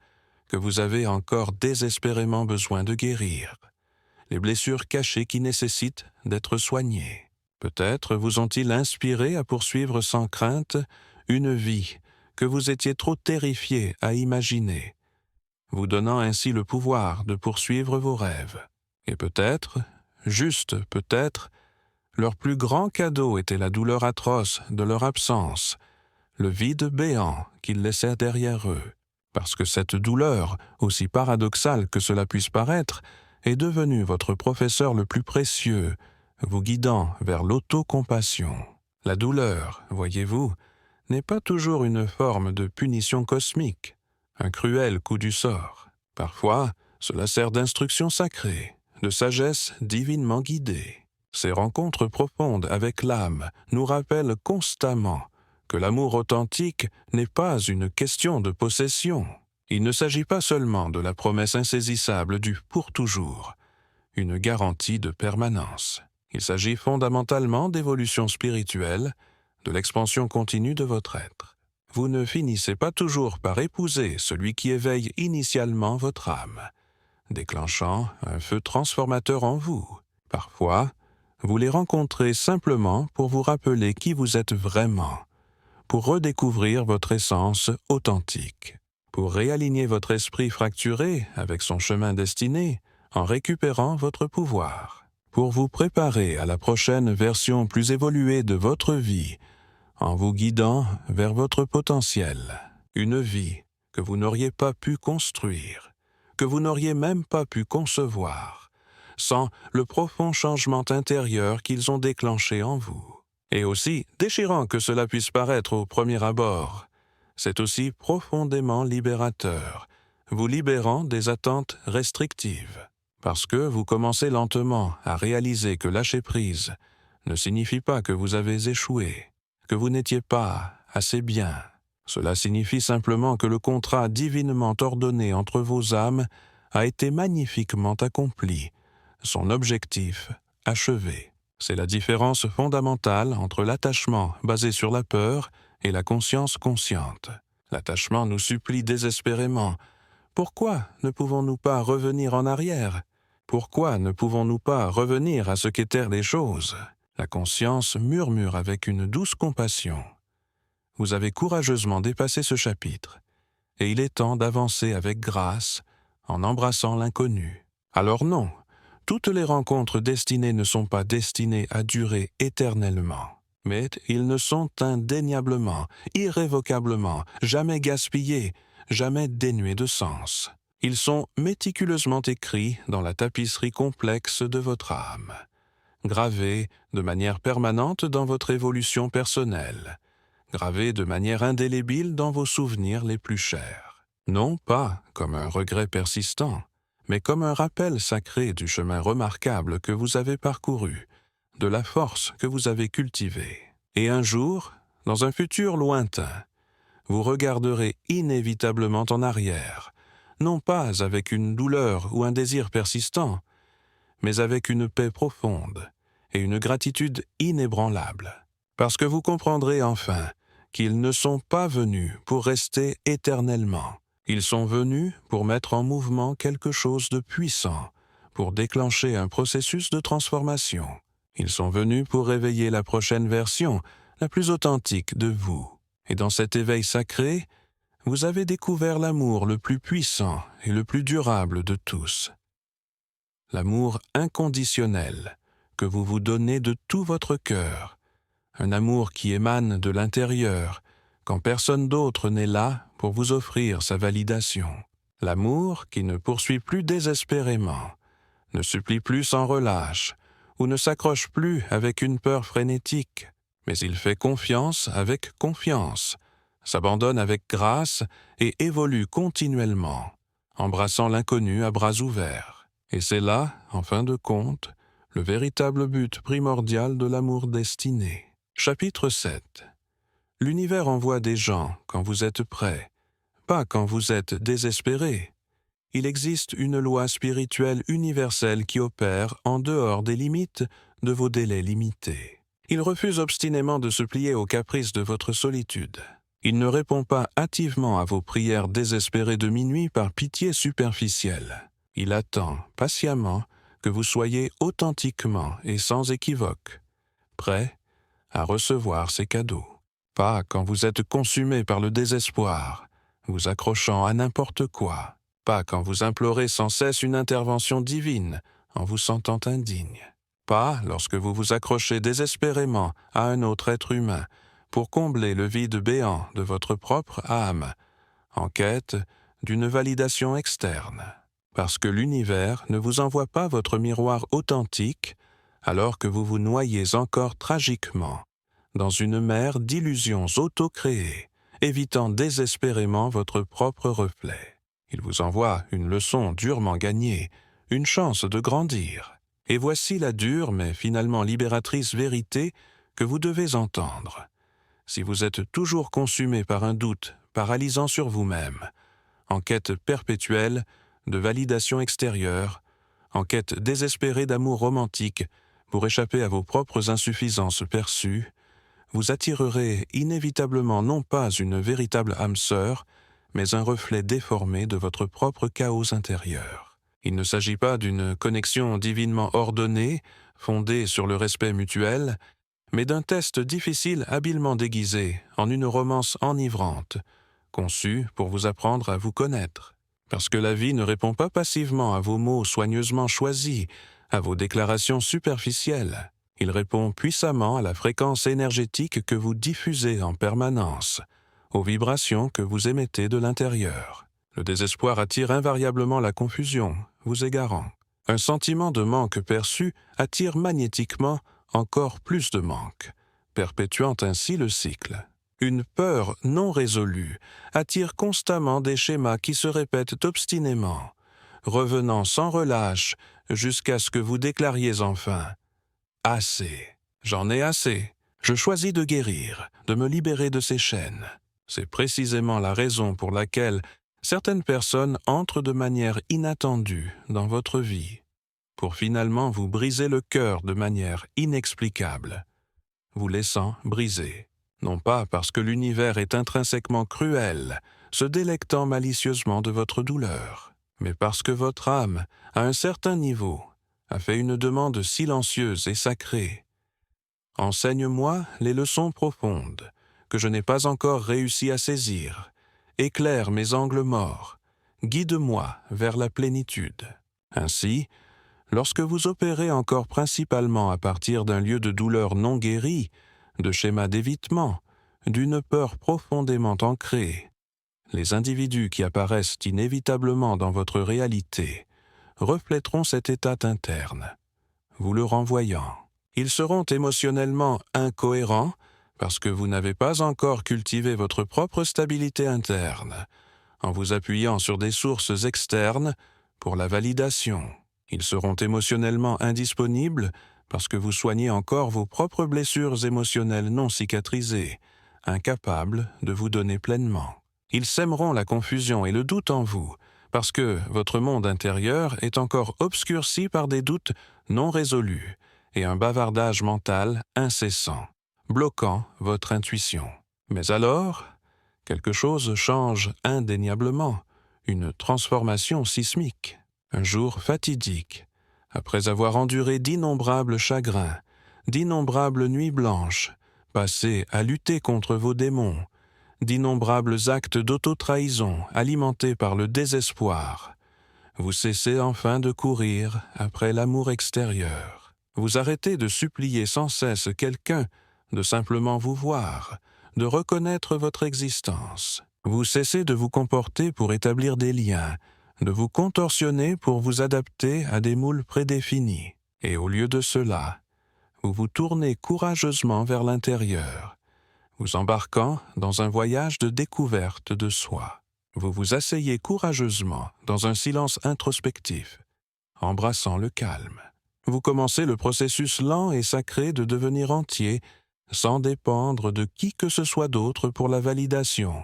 que vous avez encore désespérément besoin de guérir, les blessures cachées qui nécessitent d'être soignées. Peut-être vous ont-ils inspiré à poursuivre sans crainte une vie que vous étiez trop terrifié à imaginer, vous donnant ainsi le pouvoir de poursuivre vos rêves. Et peut-être, juste peut-être, leur plus grand cadeau était la douleur atroce de leur absence, le vide béant qu'ils laissèrent derrière eux, parce que cette douleur, aussi paradoxale que cela puisse paraître, est devenue votre professeur le plus précieux, vous guidant vers l'autocompassion. La douleur, voyez-vous, n'est pas toujours une forme de punition cosmique, un cruel coup du sort. Parfois, cela sert d'instruction sacrée, de sagesse divinement guidée. Ces rencontres profondes avec l'âme nous rappellent constamment que l'amour authentique n'est pas une question de possession. Il ne s'agit pas seulement de la promesse insaisissable du pour toujours, une garantie de permanence. Il s'agit fondamentalement d'évolution spirituelle, de l'expansion continue de votre être. Vous ne finissez pas toujours par épouser celui qui éveille initialement votre âme, déclenchant un feu transformateur en vous. Parfois, vous les rencontrez simplement pour vous rappeler qui vous êtes vraiment, pour redécouvrir votre essence authentique, pour réaligner votre esprit fracturé avec son chemin destiné en récupérant votre pouvoir, pour vous préparer à la prochaine version plus évoluée de votre vie en vous guidant vers votre potentiel, une vie que vous n'auriez pas pu construire, que vous n'auriez même pas pu concevoir, sans le profond changement intérieur qu'ils ont déclenché en vous. Et aussi, déchirant que cela puisse paraître au premier abord, c'est aussi profondément libérateur, vous libérant des attentes restrictives, parce que vous commencez lentement à réaliser que lâcher prise ne signifie pas que vous avez échoué, que vous n'étiez pas assez bien. Cela signifie simplement que le contrat divinement ordonné entre vos âmes a été magnifiquement accompli, son objectif achevé. C'est la différence fondamentale entre l'attachement basé sur la peur et la conscience consciente. L'attachement nous supplie désespérément. Pourquoi ne pouvons-nous pas revenir en arrière? Pourquoi ne pouvons-nous pas revenir à ce qu'étaient les choses? La conscience murmure avec une douce compassion. Vous avez courageusement dépassé ce chapitre, et il est temps d'avancer avec grâce en embrassant l'inconnu. Alors non, toutes les rencontres destinées ne sont pas destinées à durer éternellement, mais ils ne sont indéniablement, irrévocablement, jamais gaspillés, jamais dénués de sens. Ils sont méticuleusement écrits dans la tapisserie complexe de votre âme, gravés de manière permanente dans votre évolution personnelle, gravés de manière indélébile dans vos souvenirs les plus chers. Non pas comme un regret persistant, mais comme un rappel sacré du chemin remarquable que vous avez parcouru, de la force que vous avez cultivée. Et un jour, dans un futur lointain, vous regarderez inévitablement en arrière, non pas avec une douleur ou un désir persistant, mais avec une paix profonde et une gratitude inébranlable, parce que vous comprendrez enfin qu'ils ne sont pas venus pour rester éternellement. Ils sont venus pour mettre en mouvement quelque chose de puissant, pour déclencher un processus de transformation. Ils sont venus pour réveiller la prochaine version, la plus authentique de vous. Et dans cet éveil sacré, vous avez découvert l'amour le plus puissant et le plus durable de tous. L'amour inconditionnel que vous vous donnez de tout votre cœur, un amour qui émane de l'intérieur, quand personne d'autre n'est là pour vous offrir sa validation. L'amour qui ne poursuit plus désespérément, ne supplie plus sans relâche, ou ne s'accroche plus avec une peur frénétique, mais il fait confiance avec confiance, s'abandonne avec grâce et évolue continuellement, embrassant l'inconnu à bras ouverts. Et c'est là, en fin de compte, le véritable but primordial de l'amour destiné. Chapitre 7. L'univers envoie des gens quand vous êtes prêt, pas quand vous êtes désespéré. il existe une loi spirituelle universelle qui opère en dehors des limites de vos délais limités. Il refuse obstinément de se plier aux caprices de votre solitude. Il ne répond pas hâtivement à vos prières désespérées de minuit par pitié superficielle. Il attend patiemment que vous soyez authentiquement et sans équivoque, prêts à recevoir ses cadeaux. Pas quand vous êtes consumé par le désespoir, vous accrochant à n'importe quoi. Pas quand vous implorez sans cesse une intervention divine en vous sentant indigne. Pas lorsque vous vous accrochez désespérément à un autre être humain pour combler le vide béant de votre propre âme, en quête d'une validation externe. Parce que l'univers ne vous envoie pas votre miroir authentique alors que vous vous noyez encore tragiquement dans une mer d'illusions auto-créées, évitant désespérément votre propre reflet. Il vous envoie une leçon durement gagnée, une chance de grandir. Et voici la dure mais finalement libératrice vérité que vous devez entendre. Si vous êtes toujours consumé par un doute paralysant sur vous-même, en quête perpétuelle de validation extérieure, en quête désespérée d'amour romantique pour échapper à vos propres insuffisances perçues, vous attirerez inévitablement non pas une véritable âme sœur, mais un reflet déformé de votre propre chaos intérieur. Il ne s'agit pas d'une connexion divinement ordonnée, fondée sur le respect mutuel, mais d'un test difficile habilement déguisé en une romance enivrante, conçue pour vous apprendre à vous connaître. Parce que la vie ne répond pas passivement à vos mots soigneusement choisis, à vos déclarations superficielles. Il répond puissamment à la fréquence énergétique que vous diffusez en permanence, aux vibrations que vous émettez de l'intérieur. Le désespoir attire invariablement la confusion, vous égarant. Un sentiment de manque perçu attire magnétiquement encore plus de manque, perpétuant ainsi le cycle. Une peur non résolue attire constamment des schémas qui se répètent obstinément, revenant sans relâche jusqu'à ce que vous déclariez enfin « Assez, j'en ai assez, je choisis de guérir, de me libérer de ces chaînes ». C'est précisément la raison pour laquelle certaines personnes entrent de manière inattendue dans votre vie, pour finalement vous briser le cœur de manière inexplicable, vous laissant briser. Non pas parce que l'univers est intrinsèquement cruel, se délectant malicieusement de votre douleur, mais parce que votre âme, à un certain niveau, a fait une demande silencieuse et sacrée. Enseigne-moi les leçons profondes que je n'ai pas encore réussi à saisir, éclaire mes angles morts, guide-moi vers la plénitude. Ainsi, lorsque vous opérez encore principalement à partir d'un lieu de douleur non guéri, de schémas d'évitement, d'une peur profondément ancrée, les individus qui apparaissent inévitablement dans votre réalité reflèteront cet état interne, vous le renvoyant. Ils seront émotionnellement incohérents parce que vous n'avez pas encore cultivé votre propre stabilité interne, en vous appuyant sur des sources externes pour la validation. Ils seront émotionnellement indisponibles parce que vous soignez encore vos propres blessures émotionnelles non cicatrisées, incapables de vous donner pleinement. Ils sèmeront la confusion et le doute en vous, parce que votre monde intérieur est encore obscurci par des doutes non résolus et un bavardage mental incessant, bloquant votre intuition. Mais alors, quelque chose change indéniablement, une transformation sismique. Un jour fatidique, après avoir enduré d'innombrables chagrins, d'innombrables nuits blanches, passées à lutter contre vos démons, d'innombrables actes d'auto-trahison alimentés par le désespoir, vous cessez enfin de courir après l'amour extérieur. Vous arrêtez de supplier sans cesse quelqu'un de simplement vous voir, de reconnaître votre existence. Vous cessez de vous comporter pour établir des liens, de vous contorsionner pour vous adapter à des moules prédéfinis. Et au lieu de cela, vous vous tournez courageusement vers l'intérieur, vous embarquant dans un voyage de découverte de soi. Vous vous asseyez courageusement dans un silence introspectif, embrassant le calme. Vous commencez le processus lent et sacré de devenir entier, sans dépendre de qui que ce soit d'autre pour la validation,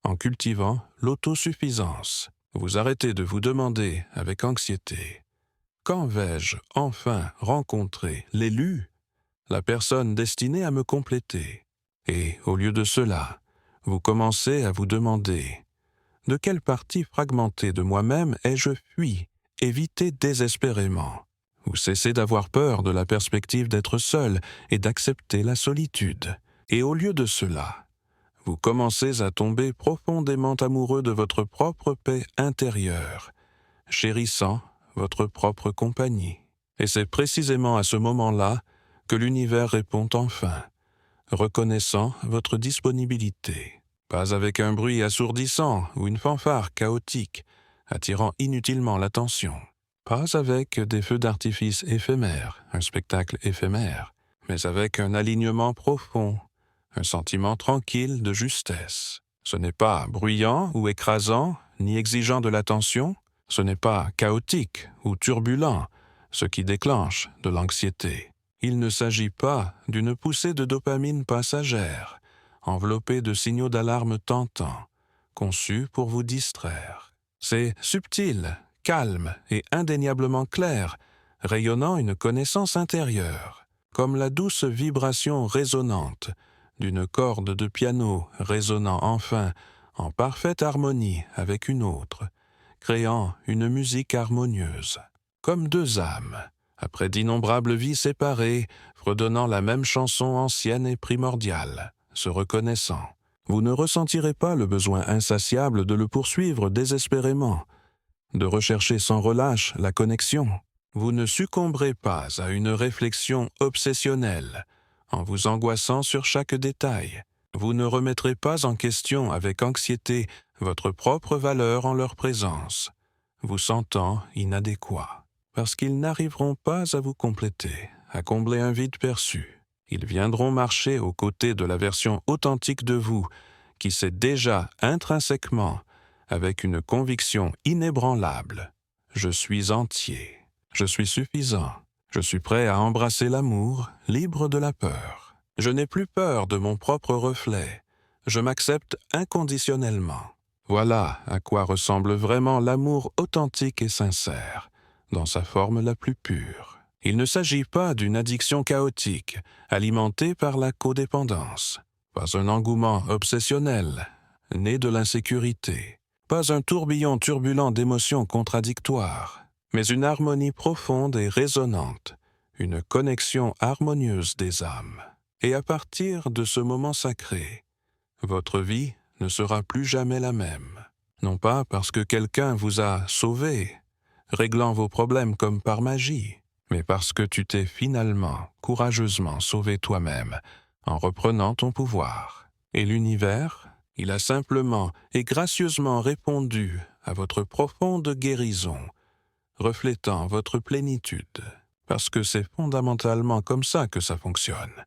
en cultivant l'autosuffisance. Vous arrêtez de vous demander avec anxiété « Quand vais-je enfin rencontrer l'élu, la personne destinée à me compléter ?» Et au lieu de cela, vous commencez à vous demander « De quelle partie fragmentée de moi-même ai-je fui, évité désespérément ?» Vous cessez d'avoir peur de la perspective d'être seul et d'accepter la solitude. Et au lieu de cela, vous commencez à tomber profondément amoureux de votre propre paix intérieure, chérissant votre propre compagnie. Et c'est précisément à ce moment-là que l'univers répond enfin, reconnaissant votre disponibilité. Pas avec un bruit assourdissant ou une fanfare chaotique, attirant inutilement l'attention. Pas avec des feux d'artifice éphémères, un spectacle éphémère, mais avec un alignement profond, un sentiment tranquille de justesse. Ce n'est pas bruyant ou écrasant, ni exigeant de l'attention, ce n'est pas chaotique ou turbulent, ce qui déclenche de l'anxiété. Il ne s'agit pas d'une poussée de dopamine passagère, enveloppée de signaux d'alarme tentants, conçus pour vous distraire. C'est subtil, calme et indéniablement clair, rayonnant une connaissance intérieure, comme la douce vibration résonante d'une corde de piano résonnant enfin en parfaite harmonie avec une autre, créant une musique harmonieuse, comme deux âmes, après d'innombrables vies séparées, fredonnant la même chanson ancienne et primordiale, se reconnaissant. Vous ne ressentirez pas le besoin insatiable de le poursuivre désespérément, de rechercher sans relâche la connexion. Vous ne succomberez pas à une réflexion obsessionnelle, en vous angoissant sur chaque détail. Vous ne remettrez pas en question avec anxiété votre propre valeur en leur présence, vous sentant inadéquat, parce qu'ils n'arriveront pas à vous compléter, à combler un vide perçu. Ils viendront marcher aux côtés de la version authentique de vous, qui sait déjà intrinsèquement, avec une conviction inébranlable, « Je suis entier, je suis suffisant, je suis prêt à embrasser l'amour, libre de la peur. Je n'ai plus peur de mon propre reflet, je m'accepte inconditionnellement. » Voilà à quoi ressemble vraiment l'amour authentique et sincère, dans sa forme la plus pure. Il ne s'agit pas d'une addiction chaotique, alimentée par la codépendance, pas un engouement obsessionnel, né de l'insécurité, pas un tourbillon turbulent d'émotions contradictoires, mais une harmonie profonde et résonante, une connexion harmonieuse des âmes. Et à partir de ce moment sacré, votre vie ne sera plus jamais la même. Non pas parce que quelqu'un vous a sauvé, réglant vos problèmes comme par magie, mais parce que tu t'es finalement, courageusement sauvé toi-même, en reprenant ton pouvoir. Et l'univers, il a simplement et gracieusement répondu à votre profonde guérison, reflétant votre plénitude. Parce que c'est fondamentalement comme ça que ça fonctionne,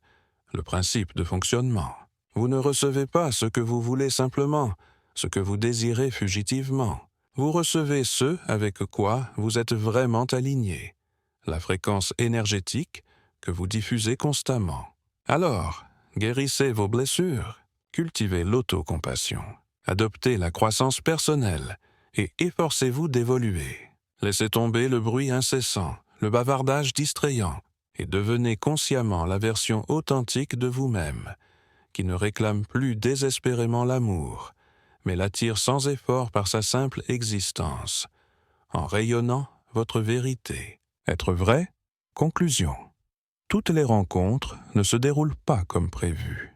le principe de fonctionnement. Vous ne recevez pas ce que vous voulez simplement, ce que vous désirez fugitivement. Vous recevez ce avec quoi vous êtes vraiment aligné, la fréquence énergétique que vous diffusez constamment. Alors, guérissez vos blessures, cultivez l'autocompassion, adoptez la croissance personnelle et efforcez-vous d'évoluer. Laissez tomber le bruit incessant, le bavardage distrayant, et devenez consciemment la version authentique de vous-même, qui ne réclame plus désespérément l'amour, mais l'attire sans effort par sa simple existence, en rayonnant votre vérité. Être vrai? Conclusion. Toutes les rencontres ne se déroulent pas comme prévu.